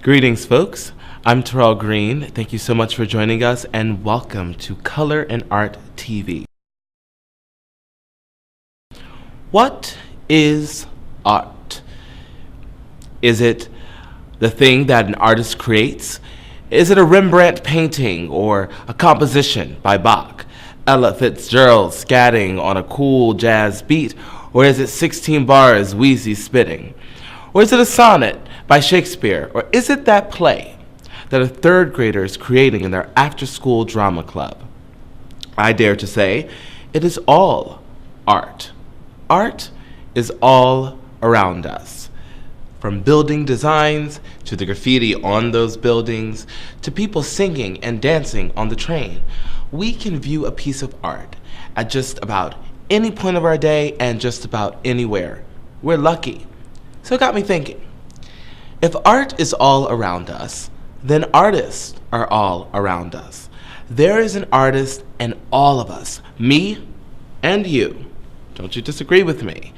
Greetings, folks. I'm Terrell Green. Thank you so much for joining us, and welcome to Color and Art TV. What is art? Is it the thing that an artist creates? Is it a Rembrandt painting or a composition by Bach, Ella Fitzgerald scatting on a cool jazz beat, or is it 16 bars Wheezy spitting? Or is it a sonnet by Shakespeare? Or is it that play that a third grader is creating in their after-school drama club? I dare to say it is all art. Art is all around us. From building designs to the graffiti on those buildings to people singing and dancing on the train, we can view a piece of art at just about any point of our day and just about anywhere. We're lucky. So it got me thinking, if art is all around us, then artists are all around us. There is an artist in all of us, me and you. Don't you disagree with me?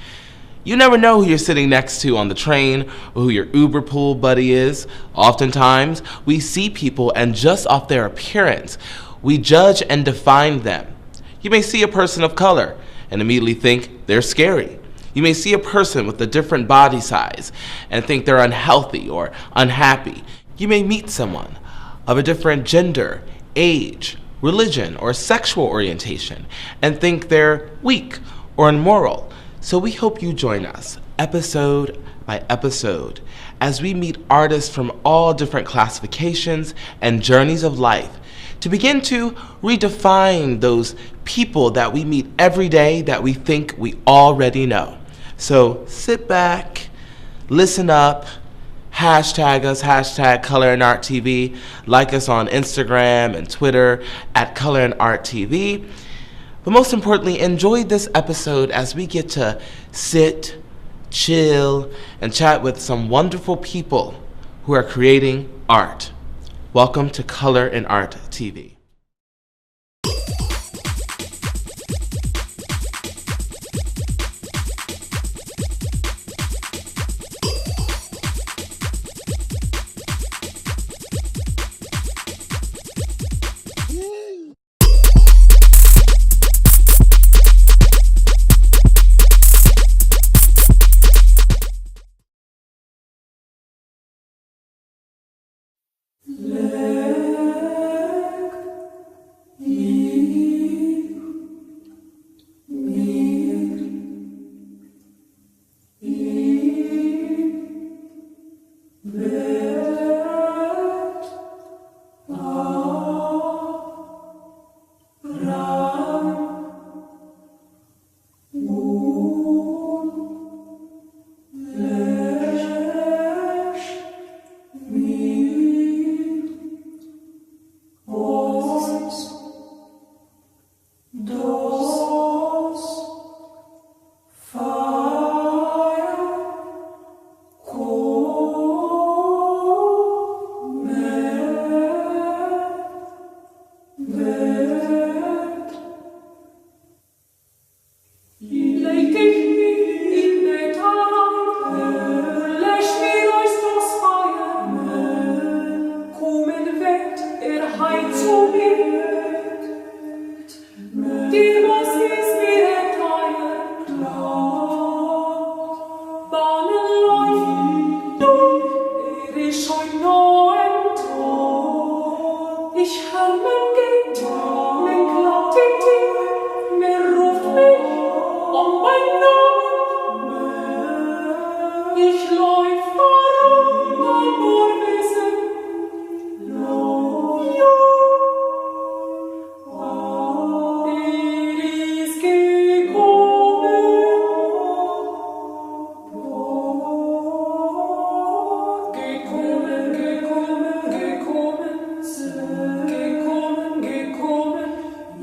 You never know who you're sitting next to on the train or who your Uber pool buddy is. Oftentimes, we see people and just off their appearance, we judge and define them. You may see a person of color and immediately think they're scary. You may see a person with a different body size and think they're unhealthy or unhappy. You may meet someone of a different gender, age, religion, or sexual orientation and think they're weak or immoral. So we hope you join us episode by episode as we meet artists from all different classifications and journeys of life to begin to redefine those people that we meet every day that we think we already know. So sit back, listen up, hashtag us, hashtag Color and Art TV, like us on Instagram and Twitter at Color and Art TV. But most importantly, enjoy this episode as we get to sit, chill, and chat with some wonderful people who are creating art. Welcome to Color and Art TV.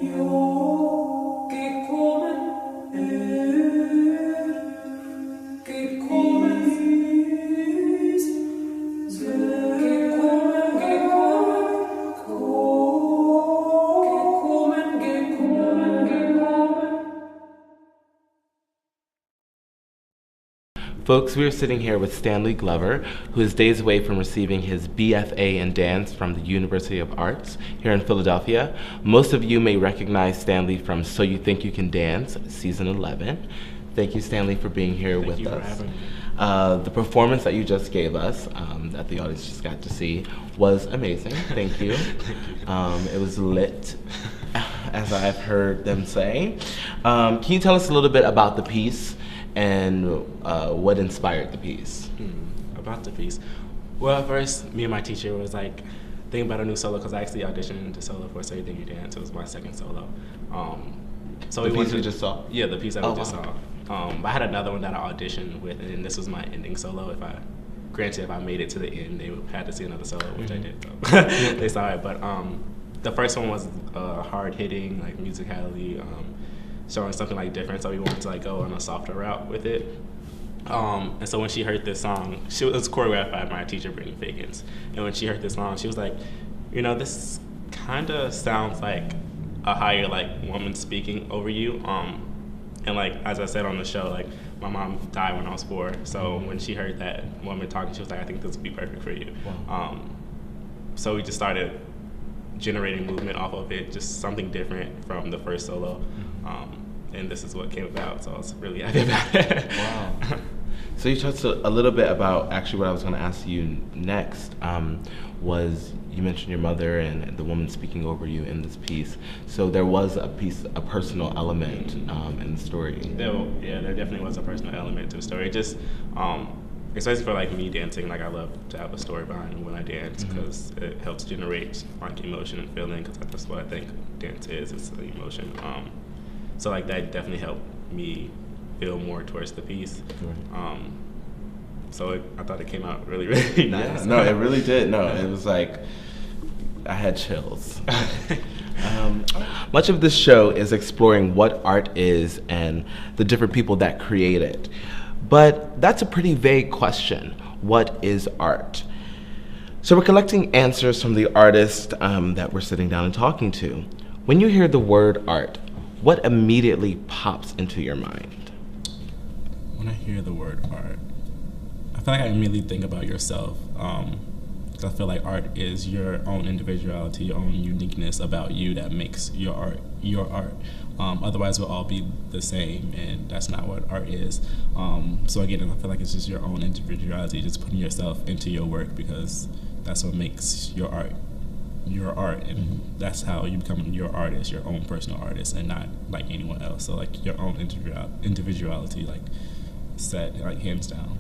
You Folks, we are sitting here with Stanley Glover, who is days away from receiving his BFA in dance from the University of Arts here in Philadelphia. Most of you may recognize Stanley from So You Think You Can Dance, season 11. Thank you, Stanley, for being here with us. Thank you for having me. The performance that you just gave us, that the audience just got to see, was amazing. Thank you. Thank you. It was lit, as I've heard them say. Can you tell us a little bit about the piece and what inspired the piece? About the piece. Well, at first, me and my teacher was like thinking about a new solo because I actually auditioned to solo for So You Think You Dance. It was my second solo. So The piece we just saw? Yeah, the piece that we just wow. saw. I had another one that I auditioned with, and this was my ending solo. If I made it to the end, they had to see another solo, which I did. So they saw it. But the first one was hard hitting, like musicality, showing something like different. So we wanted to like go on a softer route with it. And so when she heard this song, it was choreographed by my teacher, Brittany Fagans. And when she heard this song, she was like, you know, this kind of sounds like a higher like woman speaking over you. And like as I said on the show, like my mom died when I was 4. So when she heard that woman talking, she was like, I think this would be perfect for you. Wow. So we just started generating movement off of it, just something different from the first solo. And this is what came about, so I was really happy about it. Wow. So you talked a little bit about actually what I was going to ask you next, was you mentioned your mother and the woman speaking over you in this piece. So there was a personal element in the story. There definitely was a personal element to the story. Just, especially for like me dancing, like I love to have a story behind when I dance because it helps generate like emotion and feeling, because that's what I think dance is, it's the emotion. So like that definitely helped me feel more towards the piece. So I thought it came out really, really nice. Yeah, no, it really did. No, it was like, I had chills. Much of this show is exploring what art is and the different people that create it. But that's a pretty vague question. What is art? So we're collecting answers from the artists that we're sitting down and talking to. When you hear the word art, what immediately pops into your mind? When I hear the word art, I feel like I immediately think about yourself. I feel like art is your own individuality, your own uniqueness about you that makes your art your art. Otherwise, we'll all be the same, and that's not what art is. So again, I feel like it's just your own individuality, just putting yourself into your work, because that's what makes your art, and that's how you become your artist, your own personal artist, and not like anyone else. So like your own individuality, like set like hands down.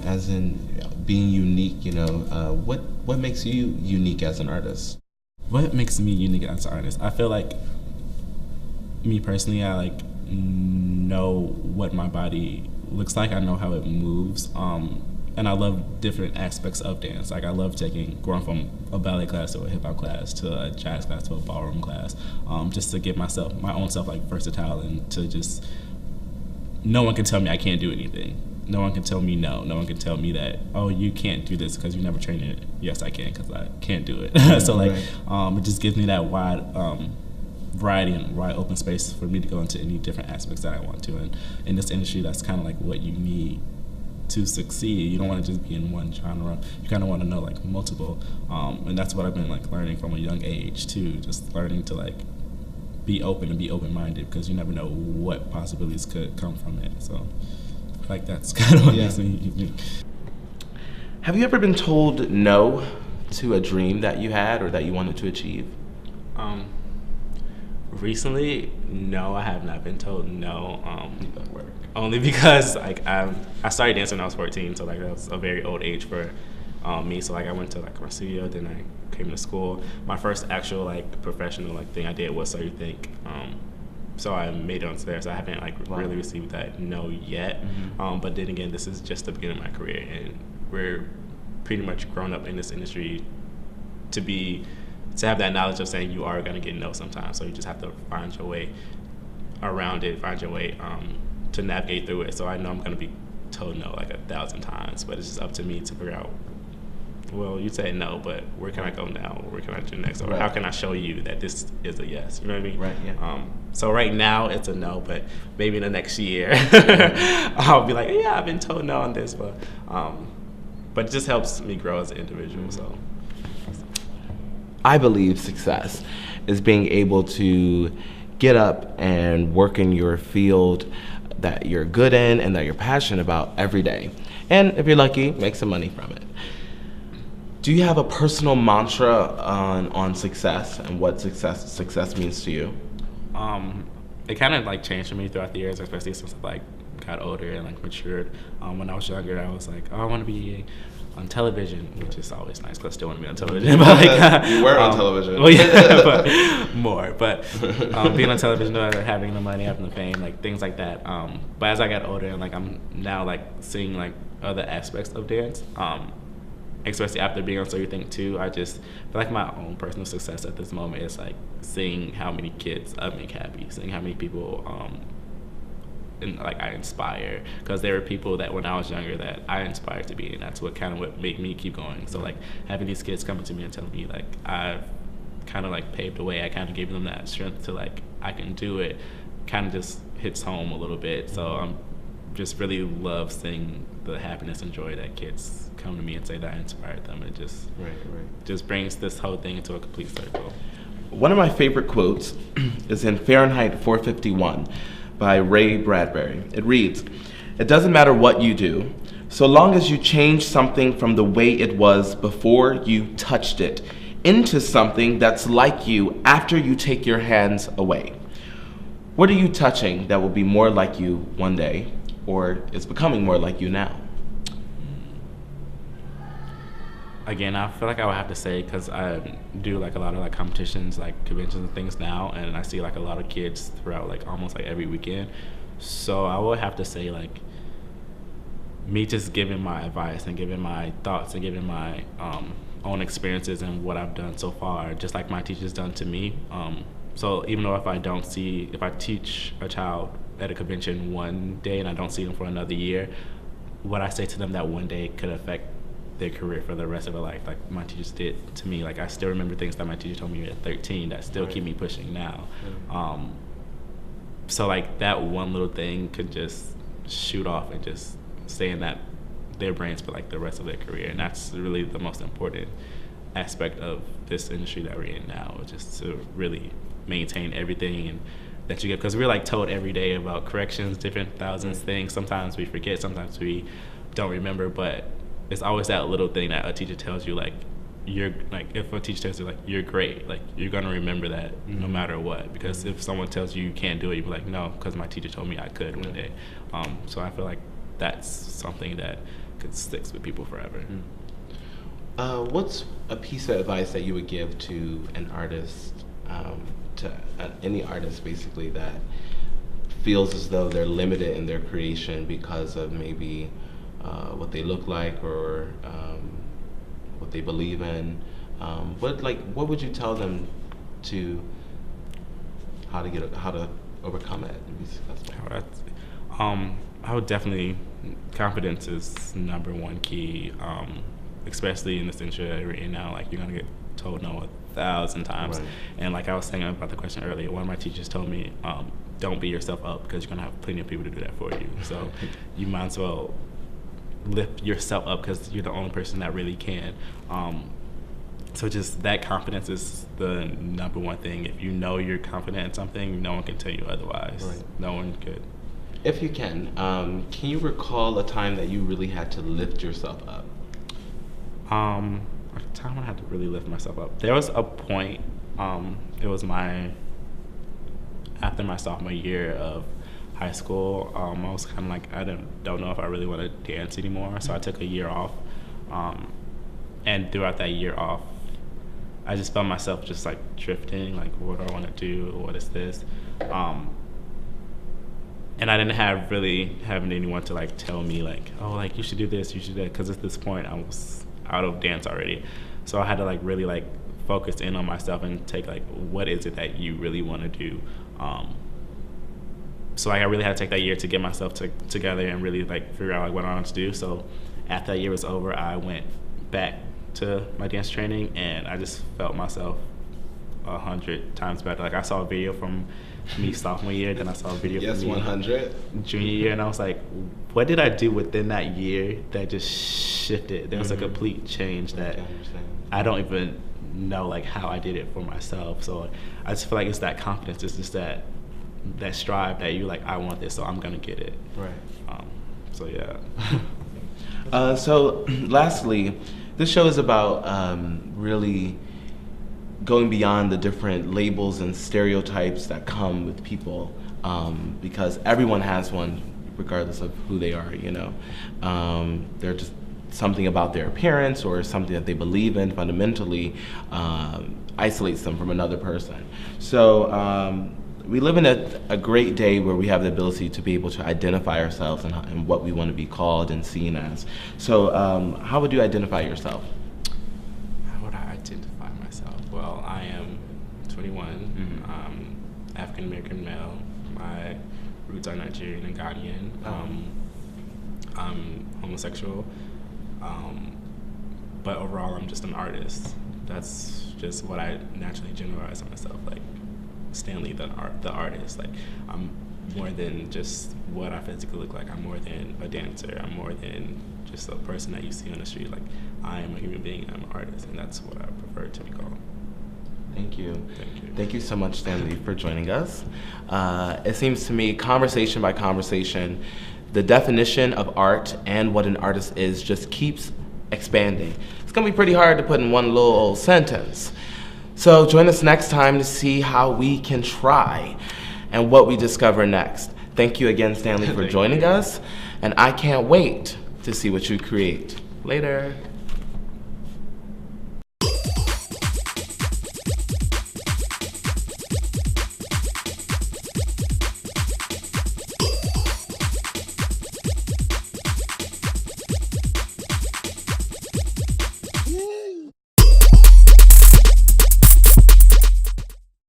As in being unique, you know, what makes you unique as an artist? What makes me unique as an artist? I feel like, me personally, I like know what my body looks like. I know how it moves. And I love different aspects of dance. Like I love going from a ballet class to a hip hop class to a jazz class to a ballroom class, just to give myself, my own self, like versatile, and to just, no one can tell me I can't do anything. No one can tell me no. No one can tell me that, oh, you can't do this because you never trained it. Yes, I can, because I can't do it. So like, it just gives me that wide variety and wide open space for me to go into any different aspects that I want to. And in this industry, that's kind of like what you need to succeed. You don't want to just be in one genre. You kind of want to know like multiple. And that's what I've been like learning from a young age too. Just learning to like be open and be open-minded, because you never know what possibilities could come from it. So like that's kind of what makes me unique. Have you ever been told no to a dream that you had or that you wanted to achieve? Recently, no, I have not been told no. Only because like I started dancing when I was 14, so like that's a very old age for me. So like I went to like my studio, then I came to school. My first actual like professional like thing I did was So You Think. So I made it onto there. So I haven't like really received that no yet. But then again, this is just the beginning of my career, and we're pretty much grown up in this industry to have that knowledge of saying you are gonna get no sometimes. So you just have to find your way around it, find your way to navigate through it. So I know I'm gonna be told no like 1,000 times, but it's just up to me to figure out well, you said no, but where can I go now? Where can I do next? Or Right. how can I show you that this is a yes? You know what I mean? Right, yeah. So right now it's a no, but maybe in the next year I'll be like, yeah, I've been told no on this, but it just helps me grow as an individual. So I believe success is being able to get up and work in your field that you're good in and that you're passionate about every day. And if you're lucky, make some money from it. Do you have a personal mantra on success and what success means to you? It kind of like changed for me throughout the years, especially since I like got older and like matured. When I was younger, I was like, oh, I want to be on television, which is always nice because I still want to be on television. But like, you were on television. Well, yeah, but more. But being on television, having the money, having the fame, like things like that. But as I got older and like I'm now like seeing like other aspects of dance, especially after being on So You Think too, I just feel like my own personal success at this moment is like seeing how many kids I make happy, seeing how many people and like I inspire, because there were people that when I was younger that I inspired to be, and that's what made me keep going. So like having these kids coming to me and telling me like I've kind of like paved the way, I kind of gave them that strength to like I can do it, kind of just hits home a little bit. So I'm just really love seeing the happiness and joy that kids come to me and say that I inspired them. It just just brings this whole thing into a complete circle. One of my favorite quotes is in Fahrenheit 451 by Ray Bradbury. It reads, "It doesn't matter what you do, so long as you change something from the way it was before you touched it into something that's like you after you take your hands away." What are you touching that will be more like you one day, or is becoming more like you now? Again, I feel like I would have to say, because I do like a lot of like competitions, like conventions and things now, and I see like a lot of kids throughout like almost like every weekend. So I would have to say like me just giving my advice and giving my thoughts and giving my own experiences and what I've done so far, just like my teachers done to me. So even though if I teach a child at a convention one day and I don't see them for another year, what I say to them that one day could affect their career for the rest of their life, like my teachers did to me. Like I still remember things that my teacher told me at 13 that still keep me pushing now. So like that one little thing could just shoot off and just stay in their brains for like the rest of their career, and that's really the most important aspect of this industry that we're in now, is just to really maintain everything and that you get, because we're like told every day about corrections, different thousands things. Sometimes we forget, sometimes we don't remember, but it's always that little thing that a teacher tells you, like you're like, if a teacher tells you like you're great, like you're gonna remember that no matter what, because if someone tells you you can't do it, you'll be like, no, because my teacher told me I could one day. So I feel like that's something that could stick with people forever. What's a piece of advice that you would give to an artist, to any artist basically, that feels as though they're limited in their creation because of maybe what they look like or what they believe in? What would you tell them to how to overcome it and be successful? I would definitely, confidence is number one key, especially in this industry that we're in now. Like you're gonna get told no 1,000 times, right. And like I was saying about the question earlier, one of my teachers told me, don't beat yourself up, because you're gonna have plenty of people to do that for you. So you might as well lift yourself up, because you're the only person that really can. So just that confidence is the number one thing. If you know you're confident in something, no one can tell you otherwise. Right. No one could. If you can you recall a time that you really had to lift yourself up? A time when I had to really lift myself up. There was a point, it was after my sophomore year of high school, I was kind of like, I don't know if I really want to dance anymore, so I took a year off. And throughout that year off, I just felt myself just like drifting, like what do I want to do, what is this? And I didn't having anyone to like tell me like, oh, like you should do this, you should do that, because at this point I was out of dance already. So I had to like really like focus in on myself and take like, what is it that you really want to do? So like I really had to take that year to get myself together and really like figure out like what I wanted to do. So after that year was over, I went back to my dance training, and I just felt myself 100 times better. Like I saw a video from me sophomore year, then I saw a video Yes, from me 100. junior year, and I was like, what did I do within that year that just shifted? There was a complete change that I don't even know like how I did it for myself. So I just feel like it's that confidence. It's just that strive that you're like, I want this, so I'm gonna get it. Right. So yeah. So lastly, this show is about really going beyond the different labels and stereotypes that come with people, because everyone has one regardless of who they are, you know. They're just something about their appearance or something that they believe in fundamentally isolates them from another person. So we live in a great day where we have the ability to be able to identify ourselves and what we want to be called and seen as. So how would you identify yourself? How would I identify myself? Well, I am 21, African American male. My roots are Nigerian and Ghanaian. I'm homosexual, but overall I'm just an artist. That's just what I naturally generalize on myself, like Stanley the artist. Like I'm more than just what I physically look like. I'm more than a dancer. I'm more than just a person that you see on the street. Like I am a human being. I'm an artist, and that's what I prefer to be called. Thank you. Thank you. Thank you so much, Stanley, for joining us. It seems to me, conversation by conversation, the definition of art and what an artist is just keeps expanding. It's gonna be pretty hard to put in one little old sentence. So join us next time to see how we can try and what we discover next. Thank you again, Stanley, for joining us, and I can't wait to see what you create. Later.